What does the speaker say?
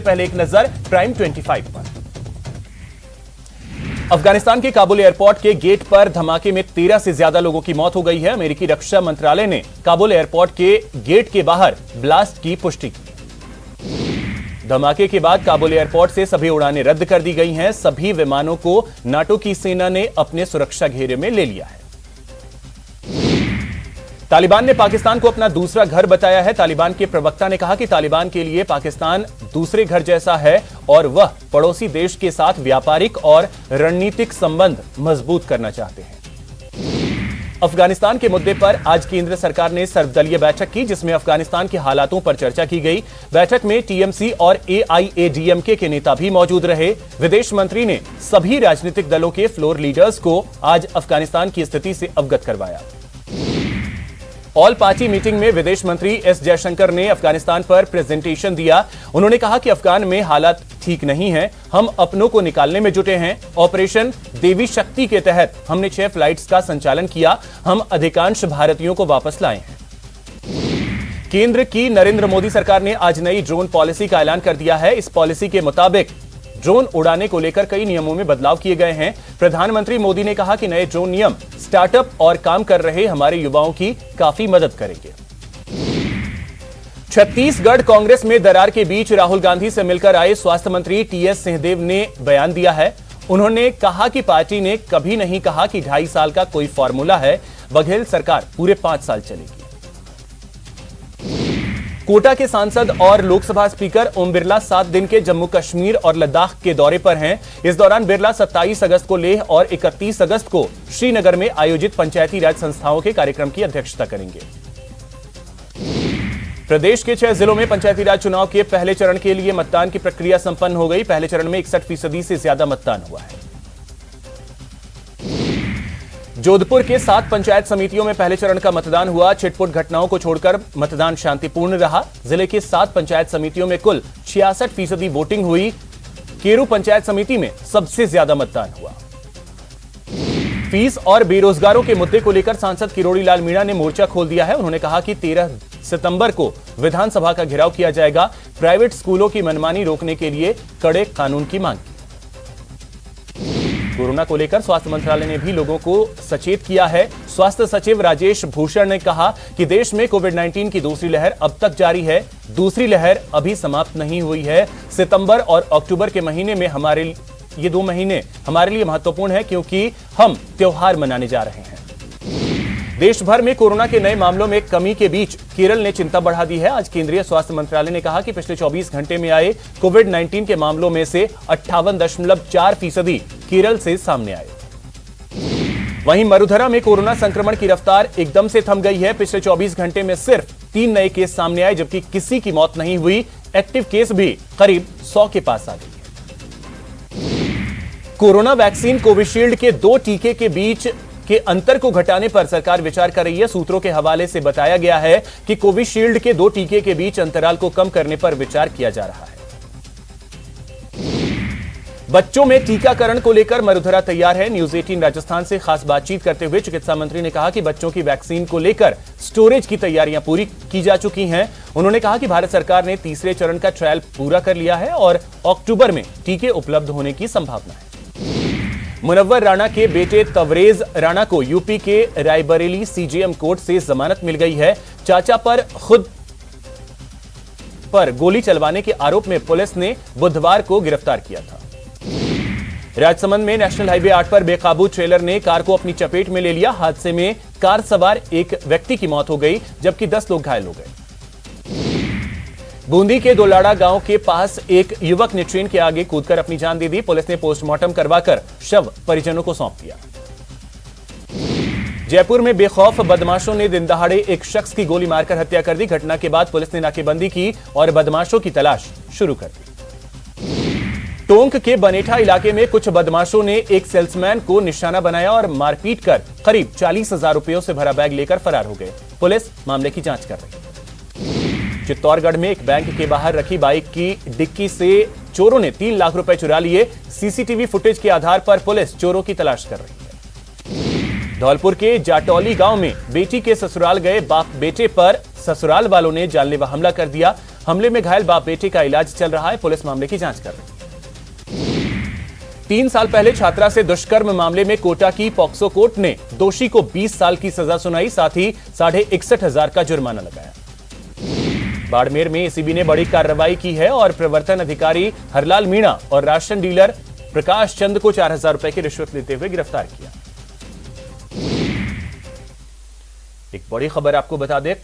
पहले एक नजर प्राइम 25 पर। अफगानिस्तान के काबुल एयरपोर्ट के गेट पर धमाके में 13 से ज्यादा लोगों की मौत हो गई है। अमेरिकी रक्षा मंत्रालय ने काबुल एयरपोर्ट के गेट के बाहर ब्लास्ट की पुष्टि की। धमाके के बाद काबुल एयरपोर्ट से सभी उड़ानें रद्द कर दी गई हैं। सभी विमानों को नाटो की सेना ने अपने सुरक्षा घेरे में ले लिया है। तालिबान ने पाकिस्तान को अपना दूसरा घर बताया है। तालिबान के प्रवक्ता ने कहा कि तालिबान के लिए पाकिस्तान दूसरे घर जैसा है और वह पड़ोसी देश के साथ व्यापारिक और रणनीतिक संबंध मजबूत करना चाहते हैं। अफगानिस्तान के मुद्दे पर आज केंद्र सरकार ने सर्वदलीय बैठक की, जिसमें अफगानिस्तान के हालातों पर चर्चा की गई। बैठक में टीएमसी और एआईएडीएमके के नेता भी मौजूद रहे। विदेश मंत्री ने सभी राजनीतिक दलों के फ्लोर लीडर्स को आज अफगानिस्तान की स्थिति से अवगत करवाया। ऑल पार्टी मीटिंग में विदेश मंत्री एस जयशंकर ने अफगानिस्तान पर प्रेजेंटेशन दिया। उन्होंने कहा कि अफगान में हालात ठीक नहीं हैं, हम अपनों को निकालने में जुटे हैं। ऑपरेशन देवी शक्ति के तहत हमने 6 फ्लाइट्स का संचालन किया। हम अधिकांश भारतीयों को वापस लाए हैं। केंद्र की नरेंद्र मोदी सरकार ने आज नई ड्रोन पॉलिसी का ऐलान कर दिया है। इस पॉलिसी के मुताबिक ड्रोन उड़ाने को लेकर कई नियमों में बदलाव किए गए हैं। प्रधानमंत्री मोदी ने कहा कि नए ड्रोन नियम स्टार्टअप और काम कर रहे हमारे युवाओं की काफी मदद करेंगे। छत्तीसगढ़ कांग्रेस में दरार के बीच राहुल गांधी से मिलकर आए स्वास्थ्य मंत्री टीएस सिंहदेव ने बयान दिया है। उन्होंने कहा कि पार्टी ने कभी नहीं कहा कि 2.5 साल का कोई फॉर्मूला है। बघेल सरकार पूरे 5 साल चलेगी। कोटा के सांसद और लोकसभा स्पीकर ओम बिरला 7 दिन के जम्मू कश्मीर और लद्दाख के दौरे पर हैं। इस दौरान बिरला 27 अगस्त को लेह और 31 अगस्त को श्रीनगर में आयोजित पंचायती राज संस्थाओं के कार्यक्रम की अध्यक्षता करेंगे। प्रदेश के 6 जिलों में पंचायती राज चुनाव के पहले चरण के लिए मतदान की प्रक्रिया संपन्न हो गई। पहले चरण में 61% से ज्यादा मतदान हुआ है। जोधपुर के 7 पंचायत समितियों में पहले चरण का मतदान हुआ। छिटपुट घटनाओं को छोड़कर मतदान शांतिपूर्ण रहा। जिले के 7 पंचायत समितियों में कुल 66% वोटिंग हुई। केरू पंचायत समिति में सबसे ज्यादा मतदान हुआ। फीस और बेरोजगारों के मुद्दे को लेकर सांसद किरोड़ी लाल मीणा ने मोर्चा खोल दिया है। उन्होंने कहा कि 13 सितंबर को विधानसभा का घेराव किया जाएगा। प्राइवेट स्कूलों की मनमानी रोकने के लिए कड़े कानून की मांग की। कोरोना को लेकर स्वास्थ्य मंत्रालय ने भी लोगों को सचेत किया है। स्वास्थ्य सचिव राजेश भूषण ने कहा कि देश में कोविड-19 की दूसरी लहर अब तक जारी है। दूसरी लहर अभी समाप्त नहीं हुई है। सितंबर और अक्टूबर के महीने में ये 2 महीने हमारे लिए महत्वपूर्ण है, क्योंकि हम त्योहार मनाने जा रहे हैं। देश भर में कोरोना के नए मामलों में कमी के बीच केरल ने चिंता बढ़ा दी है। आज केंद्रीय स्वास्थ्य मंत्रालय ने कहा कि पिछले 24 घंटे में आए कोविड-19 के मामलों में से 58.4% केरल से सामने आए। वहीं मरुधरा में कोरोना संक्रमण की रफ्तार एकदम से थम गई है। पिछले 24 घंटे में सिर्फ 3 नए केस सामने आए, जबकि किसी की मौत नहीं हुई। एक्टिव केस भी करीब 100 के पास आ गई है। कोरोना वैक्सीन कोविशील्ड के 2 टीके के बीच के अंतर को घटाने पर सरकार विचार कर रही है। सूत्रों के हवाले से बताया गया है कि कोविशील्ड के 2 टीके के बीच अंतराल को कम करने पर विचार किया जा रहा है। बच्चों में टीकाकरण को लेकर मरुधरा तैयार है। न्यूज 18 राजस्थान से खास बातचीत करते हुए चिकित्सा मंत्री ने कहा कि बच्चों की वैक्सीन को लेकर स्टोरेज की तैयारियां पूरी की जा चुकी हैं। उन्होंने कहा कि भारत सरकार ने तीसरे चरण का ट्रायल पूरा कर लिया है और अक्टूबर में टीके उपलब्ध होने की संभावना है। मुनव्वर राणा के बेटे तवरेज राणा को यूपी के रायबरेली सीजेएम कोर्ट से जमानत मिल गई है। चाचा पर खुद पर गोली चलवाने के आरोप में पुलिस ने बुधवार को गिरफ्तार किया था। राजसमंद में नेशनल हाईवे 8 पर बेकाबू ट्रेलर ने कार को अपनी चपेट में ले लिया। हादसे में कार सवार एक व्यक्ति की मौत हो गई, जबकि 10 लोग घायल हो गए। बूंदी के दोलाड़ा गांव के पास एक युवक ने ट्रेन के आगे कूदकर अपनी जान दे दी। पुलिस ने पोस्टमार्टम करवाकर शव परिजनों को सौंप दिया। जयपुर में बेखौफ बदमाशों ने दिन दहाड़े एक शख्स की गोली मारकर हत्या कर दी। घटना के बाद पुलिस ने नाकेबंदी की और बदमाशों की तलाश शुरू कर दी। टोंक के बनेठा इलाके में कुछ बदमाशों ने एक सेल्समैन को निशाना बनाया और मारपीट कर करीब 40,000 रुपयों से भरा बैग लेकर फरार हो गए। पुलिस मामले की जांच कर रही है। चित्तौड़गढ़ में एक बैंक के बाहर रखी बाइक की डिक्की से चोरों ने 3 लाख रुपए चुरा लिए। सीसीटीवी फुटेज के आधार पर पुलिस चोरों की तलाश कर रही है। धौलपुर के जाटौली गांव में बेटी के ससुराल गए बाप बेटे पर ससुराल वालों ने जानलेवा हमला कर दिया। हमले में घायल बाप बेटे का इलाज चल रहा है। पुलिस मामले की जांच कर रही है। 3 साल पहले छात्रा से दुष्कर्म मामले में कोटा की पॉक्सो कोर्ट ने दोषी को 20 साल की सजा सुनाई, साथ ही 61,500 का जुर्माना लगाया। बाड़मेर में एसीबी ने बड़ी कार्रवाई की है और प्रवर्तन अधिकारी हरलाल मीणा और राशन डीलर प्रकाश चंद को 4,000 रुपए की रिश्वत लेते हुए गिरफ्तार किया। एक बड़ी खबर आपको बता दें,